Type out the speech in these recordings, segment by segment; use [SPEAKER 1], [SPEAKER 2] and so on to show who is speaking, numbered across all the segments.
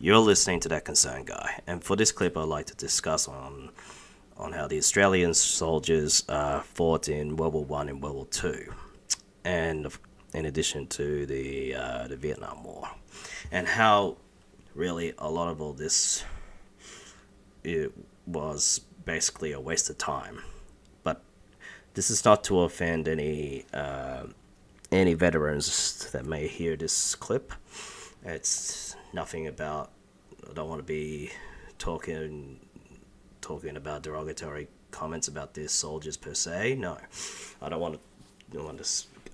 [SPEAKER 1] You're listening to That Concerned Guy, and for this clip, I'd like to discuss on how the Australian soldiers fought in WW1 and WW2, and in addition to the Vietnam War, and how really a lot of all this it was basically a waste of time. But this is not to offend any veterans that may hear this clip. It's nothing about. I don't want to be talking about derogatory comments about these soldiers per se. No, I don't want to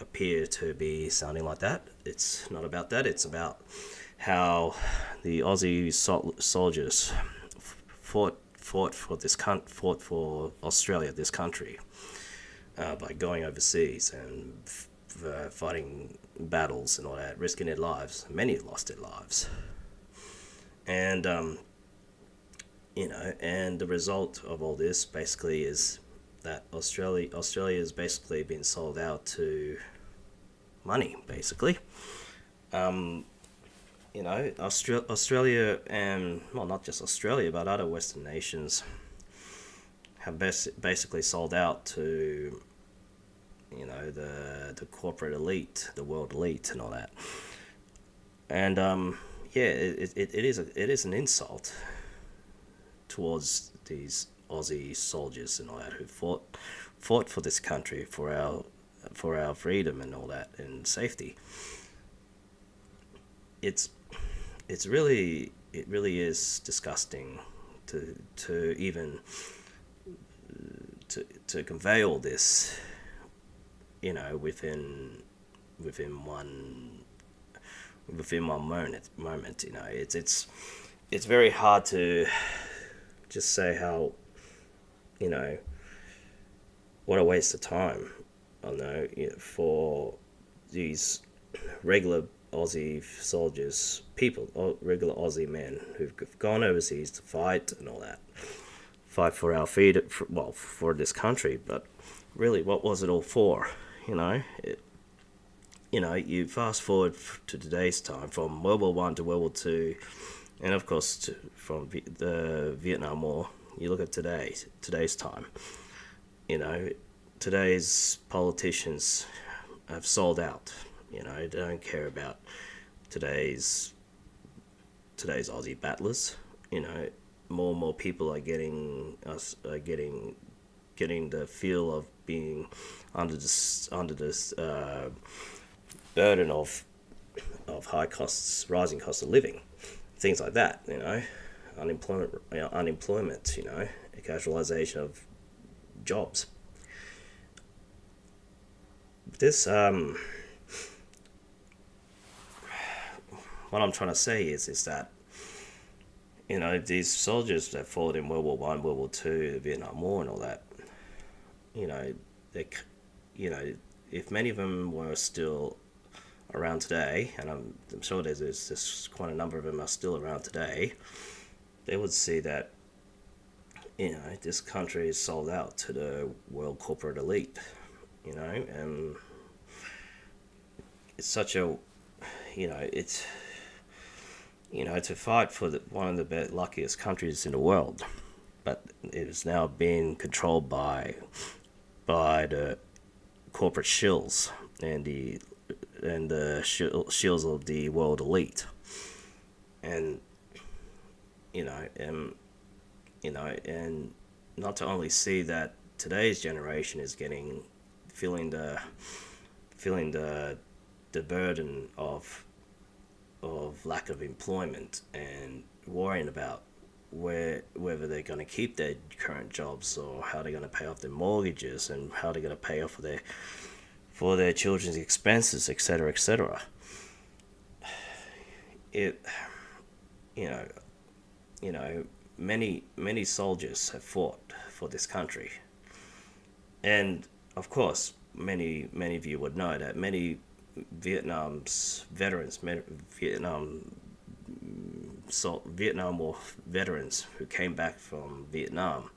[SPEAKER 1] appear to be sounding like that. It's not about that. It's about how the Aussie soldiers fought for Australia, this country, by going overseas and fighting battles and all that, risking their lives. Many lost their lives, and and the result of all this basically is that Australia has basically been sold out to money, basically. Australia and, well, not just Australia, but other Western nations have basically sold out to, the corporate elite, the world elite, and all that. And it is an insult towards these Aussie soldiers and all that who fought for this country, for our freedom and all that, and safety. It really is disgusting to even to convey all this, within one moment. It's very hard to just say how, what a waste of time. I know, for these regular Aussie soldiers, regular Aussie men who've gone overseas to fight and all that, fight for our freedom, for this country. But really, what was it all for? You fast forward to today's time, from World War One to World War Two, and of course from the Vietnam War. You look at today's time. Today's politicians have sold out. They don't care about today's Aussie battlers. More and more people are getting the feel of being under this burden of rising costs of living, things like that. Unemployment. Casualization of jobs. This what I'm trying to say is that these soldiers that fought in World War One, World War Two, the Vietnam War, and all that, they, if many of them were still around today, and I'm sure there's quite a number of them are still around today, they would see that this country is sold out to the world corporate elite, and it's such a, it's, to fight for one of the luckiest countries in the world, but it is now being controlled by the corporate shills and the shills of the world elite, and and not to only see that today's generation is feeling the burden of lack of employment and worrying about whether they're going to keep their current jobs, or how they're going to pay off their mortgages, and how they're going to pay off for their children's expenses, etc., etc. Many soldiers have fought for this country, and of course, many of you would know that many Vietnam War veterans who came back from Vietnam,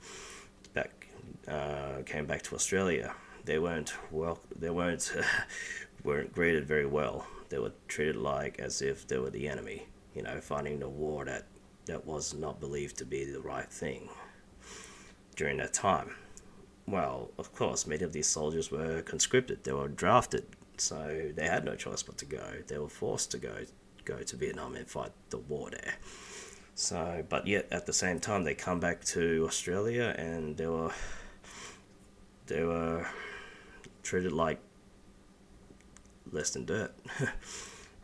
[SPEAKER 1] came back to Australia. They weren't weren't greeted very well. They were treated like as if they were the enemy. fighting the war that was not believed to be the right thing during that time. Well, of course, many of these soldiers were conscripted. They were drafted, so they had no choice but to go. They were forced to go to Vietnam and fight the war there. So, but yet at the same time, they come back to Australia and they were treated like less than dirt.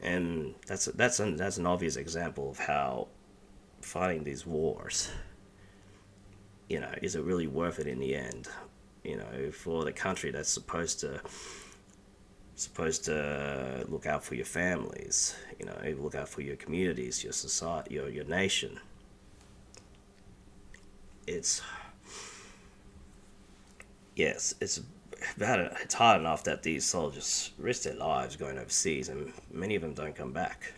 [SPEAKER 1] And that's an obvious example of how fighting these wars, is it really worth it in the end? For the country that's supposed to look out for your families, look out for your communities, your society, your nation. It's yes, it's hard enough that these soldiers risk their lives going overseas, and many of them don't come back.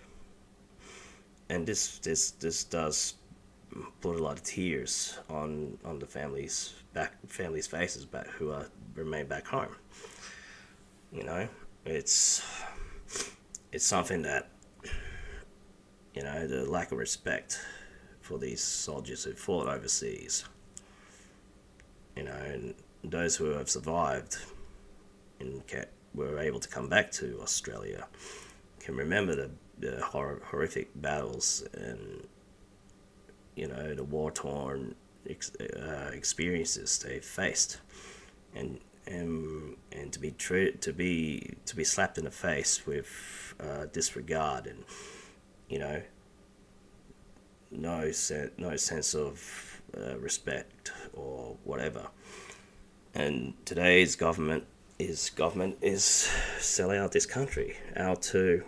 [SPEAKER 1] And this does put a lot of tears on the families' faces back who remain back home. It's something that the lack of respect for these soldiers who fought overseas. And those who have survived and were able to come back to Australia can remember the horrific battles and the war-torn experiences they faced, and to be slapped in the face with disregard and no sense of respect or whatever. And today's government is selling out this country out to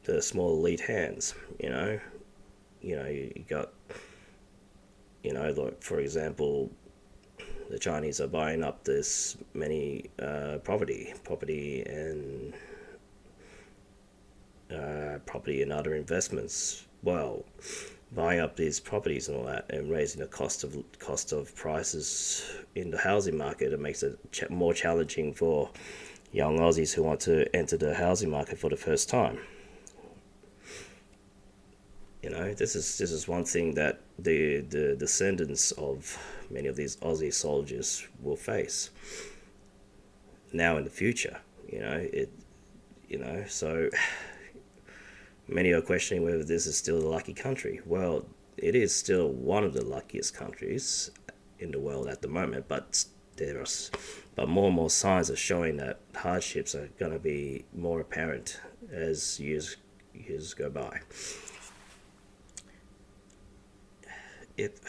[SPEAKER 1] the small elite hands. You got like, for example, the Chinese are buying up this many property and other investments. Well, buying up these properties and all that, and raising the cost of prices in the housing market. It makes it more challenging for young Aussies who want to enter the housing market for the first time. This is one thing that the descendants of many of these Aussie soldiers will face now in the future. So many are questioning whether this is still a lucky country. Well, it is still one of the luckiest countries in the world at the moment, but more and more signs are showing that hardships are going to be more apparent as years go by. If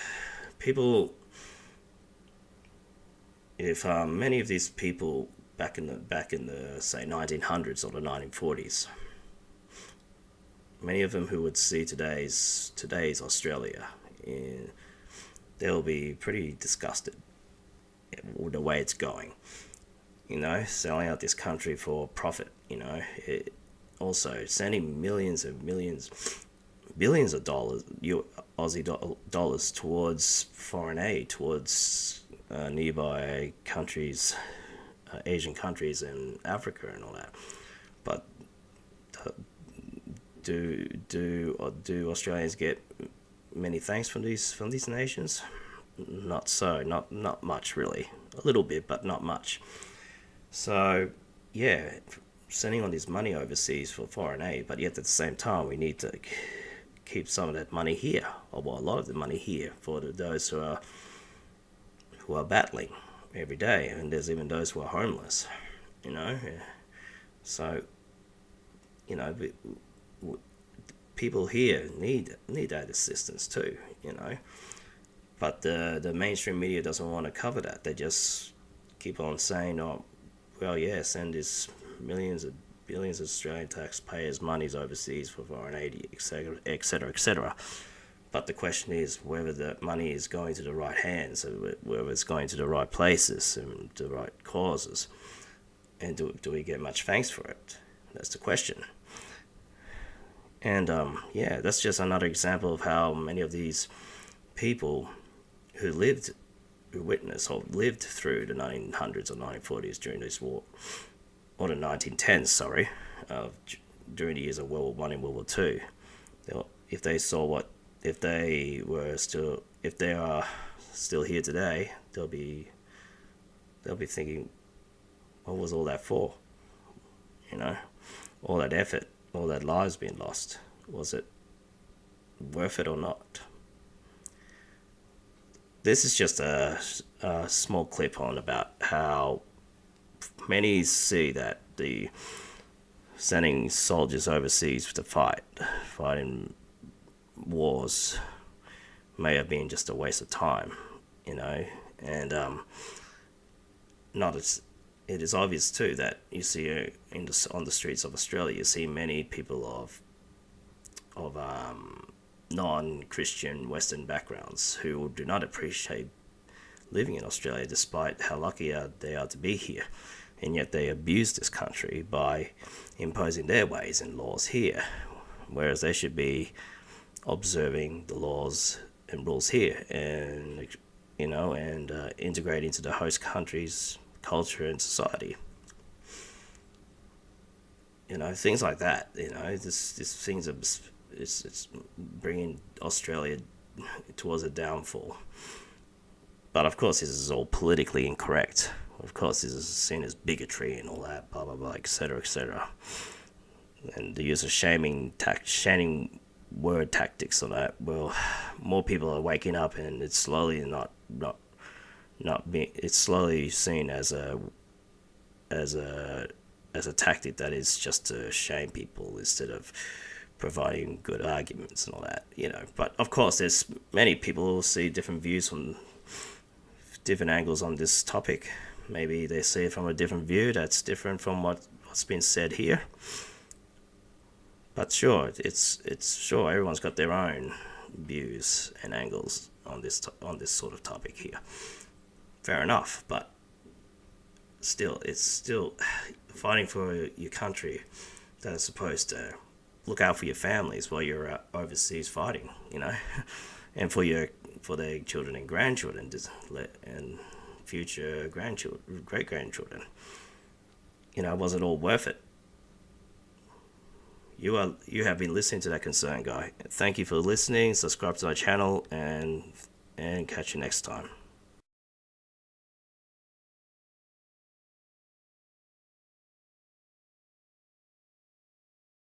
[SPEAKER 1] many of these people back in the say 1900s or the 1940s, many of them who would see today's Australia, they'll be pretty disgusted with the way it's going. Selling out this country for profit. Also sending millions and millions, billions of dollars, Aussie dollars towards foreign aid, towards nearby countries, Asian countries and Africa and all that. But do Australians get many thanks from these nations? Not so, not much really. A little bit, but not much. So yeah, sending all this money overseas for foreign aid, but yet at the same time we need to keep some of that money here, or a lot of the money here for those who are battling every day, and there's even those who are homeless. So people here need that assistance too. But the mainstream media doesn't want to cover that. They just keep on saying, oh, well, yeah, send this billions of Australian taxpayers' monies overseas for foreign aid, etc., etc., etc. But the question is whether the money is going to the right hands, whether it's going to the right places and the right causes, and do we get much thanks for it? That's the question. And that's just another example of how many of these people who witnessed or lived through the 1900s or 1940s during this war, or the 1910s, during the years of World War One and World War Two, if they saw what, if they are still here today, they'll be thinking, what was all that for? You know, all that effort, all that lives being lost, was it worth it or not? This is just a small clip on about how many see that the sending soldiers overseas to fight in wars may have been just a waste of time, and not as it is obvious too that you see on the streets of Australia, you see many people of non-Christian Western backgrounds who do not appreciate living in Australia despite how lucky they are to be here, and yet they abuse this country by imposing their ways and laws here, whereas they should be observing the laws and rules here, and integrate into the host country's culture and society. Things like that. This things are it's bringing Australia towards a downfall. But of course, this is all politically incorrect. Of course, this is seen as bigotry and all that, blah blah blah, etc., etc. And the use of shaming word tactics on that. Well, more people are waking up, and it's slowly it's slowly seen as a tactic that is just to shame people instead of providing good arguments and all that, But of course, there's many people who see different views from different angles on this topic. Maybe they see it from a different view that's different from what's been said here. But sure, it's sure everyone's got their own views and angles on this sort of topic here. Fair enough, but still, it's still fighting for your country that is supposed to look out for your families while you're overseas fighting, and for their children and grandchildren and future great grandchildren. Was it all worth it? You have been listening to That Concerned Guy. Thank you for listening. Subscribe to my channel, and catch you next time.